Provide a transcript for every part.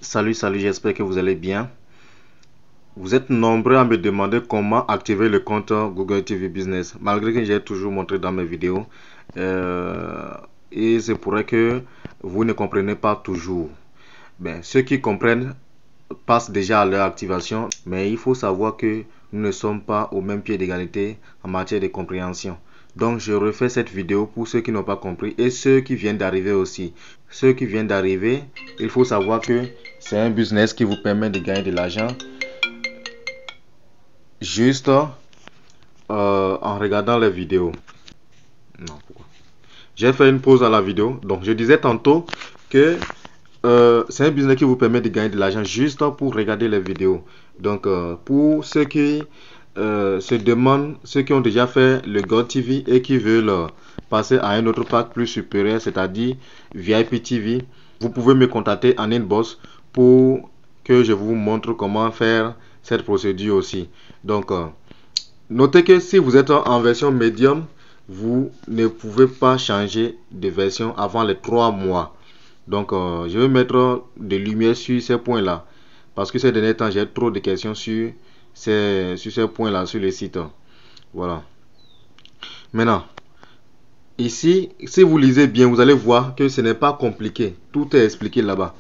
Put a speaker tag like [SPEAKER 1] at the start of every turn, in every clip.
[SPEAKER 1] Salut, j'espère que vous allez bien. Vous êtes nombreux à me demander comment activer le compte Google TV Business, malgré que j'ai toujours montré dans mes vidéos. Euh, et c'est pour que vous ne comprenez pas toujours. Ceux qui comprennent passent déjà à leur activation, mais il faut savoir que nous ne sommes pas au même pied d'égalité en matière de compréhension. Donc je refais cette vidéo pour ceux qui n'ont pas compris et ceux qui viennent d'arriver aussi. Ceux qui viennent d'arriver, il faut savoir que c'est un business qui vous permet de gagner de l'argent juste en regardant les vidéos. Non, pourquoi? J'ai fait une pause à la vidéo. Donc je disais tantôt que c'est un business qui vous permet de gagner de l'argent juste pour regarder les vidéos. Donc pour ceux qui se demandent, ceux qui ont déjà fait le GoTV et qui veulent passer à un autre pack plus supérieur, c'est-à-dire VIP TV, vous pouvez me contacter en inbox pour que je vous montre comment faire cette procédure aussi. Donc notez que si vous êtes en version médium, vous ne pouvez pas changer de version avant les 3 mois. Donc je vais mettre de lumière sur ces points-là. Parce que ces derniers temps, j'ai trop de questions sur ces points-là sur le site. Voilà. Maintenant, ici, si vous lisez bien, vous allez voir que ce n'est pas compliqué. Tout est expliqué là-bas.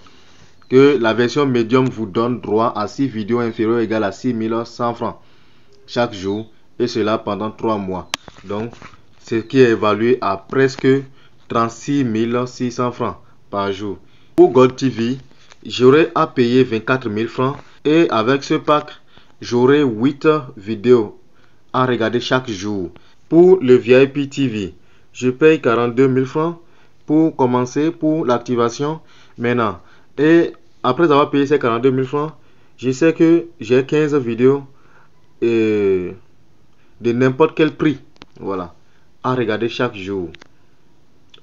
[SPEAKER 1] Que la version médium vous donne droit à 6 vidéos inférieures égales à 6100 francs chaque jour. Et cela pendant 3 mois. Donc, ce qui est évalué à presque 36 600 francs par jour. Pour Gold TV, j'aurai à payer 24 000 francs et avec ce pack, j'aurai 8 vidéos à regarder chaque jour. Pour le VIP TV, je paye 42 000 francs pour commencer pour l'activation maintenant. Et après avoir payé ces 42 000 francs, je sais que j'ai 15 vidéos de n'importe quel prix. Voilà. À regarder chaque jour.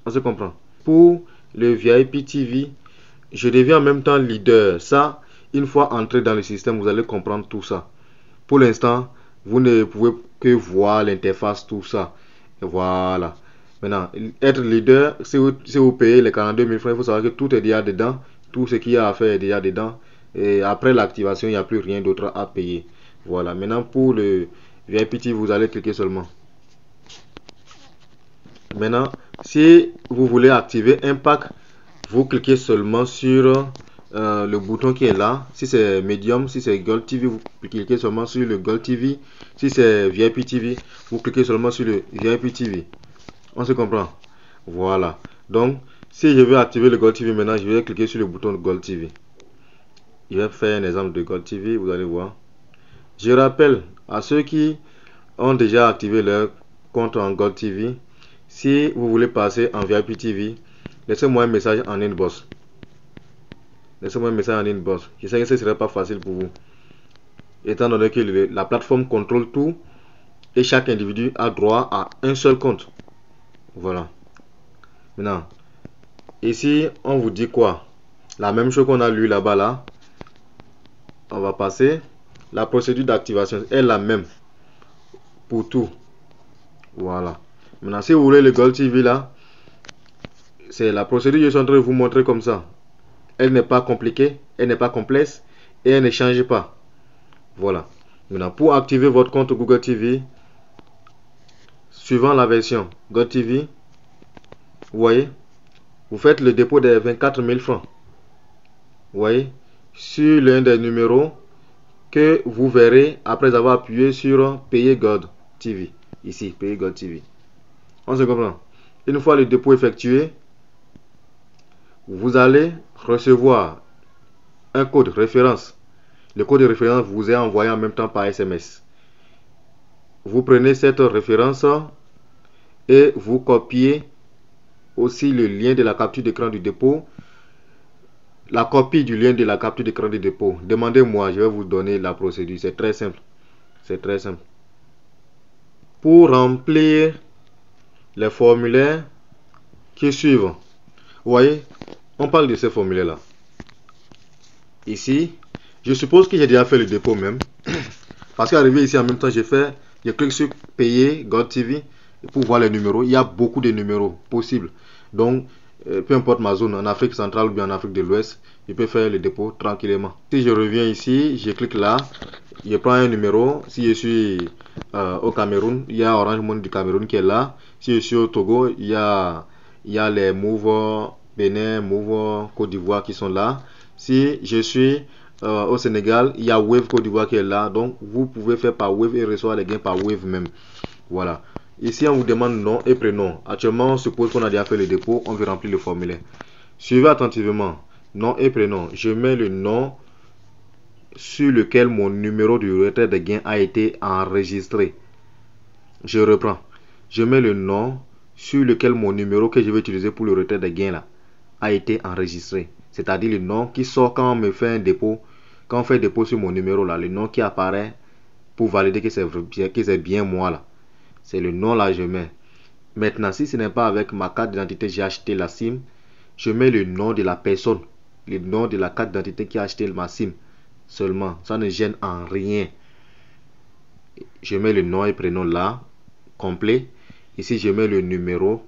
[SPEAKER 1] On se comprend. Pour le VIP TV, je deviens en même temps leader. Ça, une fois entré dans le système, vous allez comprendre tout ça. Pour l'instant, vous ne pouvez que voir l'interface, tout ça. Et voilà. Maintenant, être leader, si vous payez les 42 000 francs, il faut savoir que tout est déjà dedans. Tout ce qu'il y a à faire est déjà dedans. Et après l'activation, il n'y a plus rien d'autre à payer. Voilà. Maintenant, pour le VIP TV, vous allez cliquer seulement. Maintenant, si vous voulez activer un pack, vous cliquez seulement sur le bouton qui est là. Si c'est Medium, si c'est Gold TV, vous cliquez seulement sur le Gold TV. Si c'est VIP TV, vous cliquez seulement sur le VIP TV. On se comprend? Voilà. Donc, si je veux activer le Gold TV maintenant, je vais cliquer sur le bouton Gold TV. Je vais faire un exemple de Gold TV, vous allez voir. Je rappelle à ceux qui ont déjà activé leur compte en Gold TV, si vous voulez passer en VIP TV, laissez-moi un message en inbox. Laissez-moi un message en inbox. Je sais que ce ne serait pas facile pour vous. Étant donné que la plateforme contrôle tout et chaque individu a droit à un seul compte. Voilà. Maintenant, ici, on vous dit quoi? La même chose qu'on a lu là-bas là. On va passer. La procédure d'activation est la même pour tout. Voilà. Maintenant, si vous voulez le Gold TV là, c'est la procédure que je suis en train de vous montrer comme ça. Elle n'est pas compliquée, elle n'est pas complexe et elle ne change pas. Voilà. Maintenant, pour activer votre compte Google TV, suivant la version Gold TV, vous voyez, vous faites le dépôt des 24 000 francs. Vous voyez, sur l'un des numéros que vous verrez après avoir appuyé sur Payer Gold TV. Ici, Payer Gold TV. On se comprend. Une fois le dépôt effectué, vous allez recevoir un code référence. Le code de référence vous est envoyé en même temps par SMS. Vous prenez cette référence et vous copiez aussi le lien de la capture d'écran du dépôt. La copie du lien de la capture d'écran du dépôt. Demandez-moi, je vais vous donner la procédure. C'est très simple. C'est très simple. Pour remplir les formulaires qui suivent. Vous voyez, on parle de ces formulaires-là. Ici, je suppose que j'ai déjà fait le dépôt même. Parce qu'arrivé ici en même temps, je clique sur Payer Gold TV pour voir les numéros. Il y a beaucoup de numéros possibles. Donc, peu importe ma zone, en Afrique centrale ou bien en Afrique de l'Ouest, je peux faire le dépôt tranquillement. Si je reviens ici, je clique là, je prends un numéro. Si je suis au Cameroun, il y a Orange Money du Cameroun qui est là. Si je suis au Togo, il y a les Move Bénin, Move Côte d'Ivoire qui sont là. Si je suis au Sénégal, il y a Wave Côte d'Ivoire qui est là. Donc, vous pouvez faire par Wave et recevoir les gains par Wave même. Voilà. Ici, on vous demande nom et prénom. Actuellement, on suppose qu'on a déjà fait le dépôt. On veut remplir le formulaire. Suivez attentivement. Nom et prénom. Je mets le nom sur lequel mon numéro de retrait de gain a été enregistré. Je reprends. Je mets le nom sur lequel mon numéro que je vais utiliser pour le retrait de gain là a été enregistré. C'est-à-dire le nom qui sort quand on me fait un dépôt. Quand on fait un dépôt sur mon numéro là, le nom qui apparaît pour valider que c'est bien moi là. C'est le nom là, je mets. Maintenant, si ce n'est pas avec ma carte d'identité, j'ai acheté la SIM, je mets le nom de la personne, le nom de la carte d'identité qui a acheté ma SIM. Seulement, ça ne gêne en rien. Je mets le nom et prénom là, complet. Ici, je mets le numéro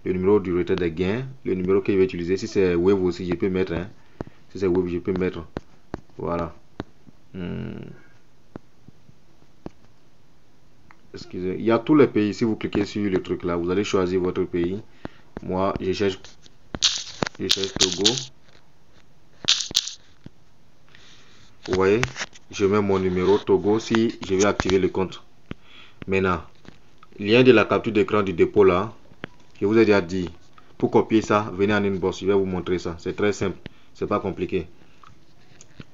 [SPEAKER 1] du retrait de gain, le numéro que je vais utiliser. Si c'est Wave aussi, je peux mettre. Hein. Si c'est Wave, je peux mettre. Voilà. Excusez. Il y a tous les pays. Si vous cliquez sur le truc là, vous allez choisir votre pays. Moi, je cherche Togo. Vous voyez, je mets mon numéro Togo si je vais activer le compte. Maintenant, lien de la capture d'écran du dépôt là, je vous ai déjà dit. Pour copier ça, venez en inbox, je vais vous montrer ça. C'est très simple, c'est pas compliqué.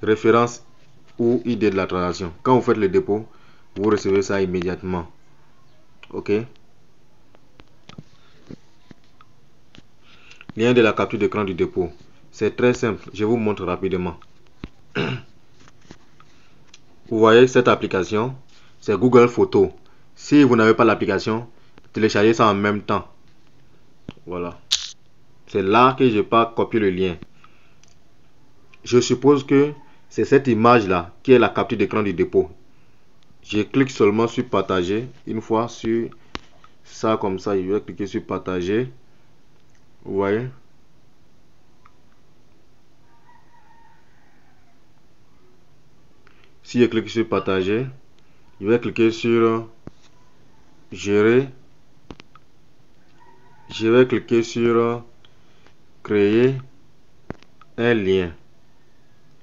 [SPEAKER 1] Référence ou ID de la transaction. Quand vous faites le dépôt, vous recevez ça immédiatement. Ok. Lien de la capture d'écran du dépôt. C'est très simple, je vous montre rapidement. Vous voyez cette application, c'est Google Photos. Si vous n'avez pas l'application, téléchargez ça en même temps. Voilà. C'est là que je peux copier le lien. Je suppose que c'est cette image là qui est la capture d'écran du dépôt. Je clique seulement sur partager. Une fois sur ça comme ça, je vais cliquer sur partager. Vous voyez. Si je clique sur partager, je vais cliquer sur gérer. Je vais cliquer sur créer un lien.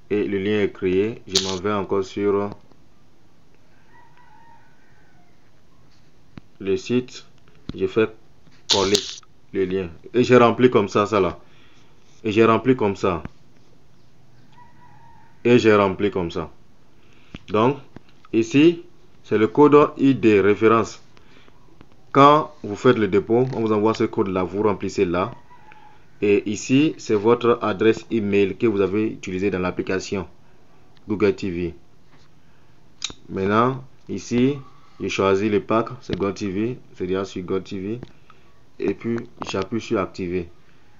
[SPEAKER 1] Et le lien est créé. Je m'en vais encore sur le site. Je fais coller le lien. Et j'ai rempli comme ça là. Et j'ai rempli comme ça. Et j'ai rempli comme ça. Donc, ici, c'est le code ID référence. Quand vous faites le dépôt, on vous envoie ce code-là, vous remplissez là. Et ici, c'est votre adresse email que vous avez utilisée dans l'application Google TV. Maintenant, ici, je choisis le pack, c'est GoTV, c'est déjà sur GoTV. Et puis, j'appuie sur activer.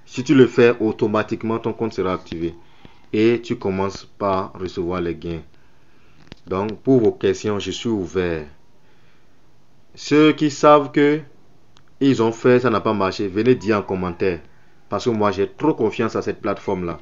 [SPEAKER 1] Si tu le fais, automatiquement, ton compte sera activé. Et tu commences par recevoir les gains. Donc, pour vos questions, je suis ouvert. Ceux qui savent que ils ont fait, ça n'a pas marché, venez dire en commentaire. Parce que moi, j'ai trop confiance à cette plateforme-là.